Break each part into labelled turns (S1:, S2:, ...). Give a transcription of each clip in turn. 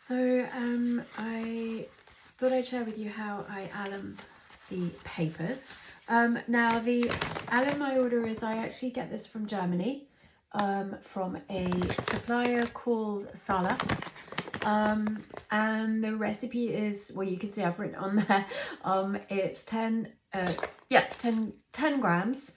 S1: So I thought I'd share with you how I alum the papers. Now the alum I order is, I actually get this from Germany, from a supplier called Sala. And the recipe is, well, you can see I've written on there, it's 10 grams,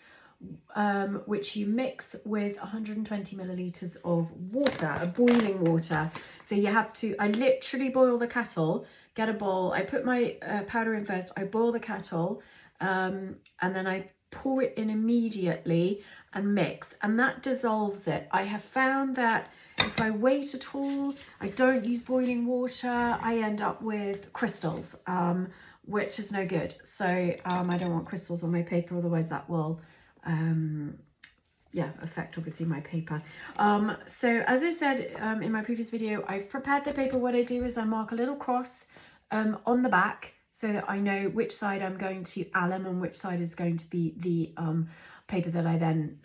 S1: which you mix with 120 milliliters of water, boiling water. So you have to, I literally boil the kettle, get a bowl, I put my powder in first, I boil the kettle, and then I pour it in immediately and mix, and that dissolves it. I have found that if I wait at all, I don't use boiling water, I end up with crystals, which is no good. So I don't want crystals on my paper, otherwise that will affect obviously my paper. So as I said in my previous video, I've prepared the paper. What I do is I mark a little cross on the back so that I know which side I'm going to alum and which side is going to be the paper that I then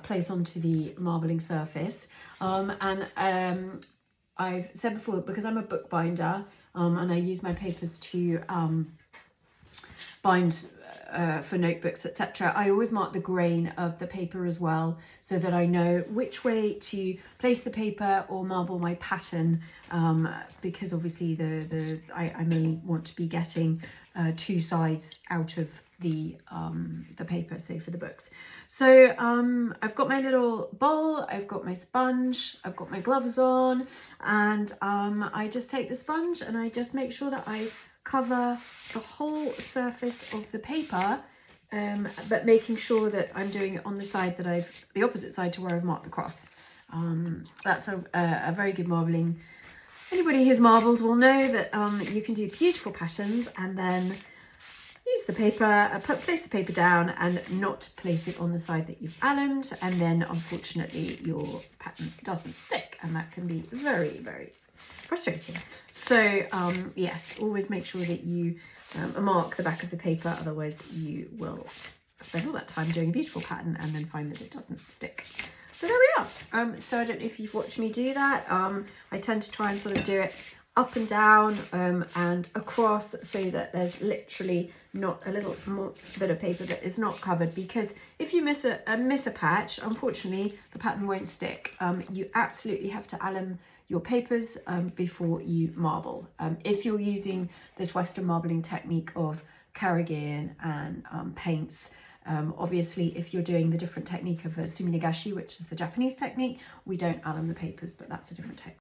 S1: place onto the marbling surface. I've said before, because I'm a bookbinder and I use my papers to bind for notebooks, etc., I always mark the grain of the paper as well, so that I know which way to place the paper or marble my pattern, because obviously I may want to be getting two sides out of the paper, say for the books. So I've got my little bowl, I've got my sponge, I've got my gloves on, and I just take the sponge and I just make sure that I cover the whole surface of the paper, but making sure that I'm doing it on the side that the opposite side to where I've marked the cross. That's a very good marbling. Anybody who's marbled will know that you can do beautiful patterns and then use the paper, place the paper down and not place it on the side that you've alumed, and then unfortunately your pattern doesn't stick, and that can be very, very frustrating. So yes, always make sure that you mark the back of the paper, otherwise you will spend all that time doing a beautiful pattern and then find that it doesn't stick. So there we are. So I don't know if you've watched me do that. I tend to try and sort of do it up and down and across, so that there's literally not a little more bit of paper that is not covered, because if you miss a patch, unfortunately the pattern won't stick. You absolutely have to alum your papers before you marble. If you're using this Western marbling technique of Carrigan and paints, obviously if you're doing the different technique of suminagashi, which is the Japanese technique, we don't alum the papers, but that's a different technique.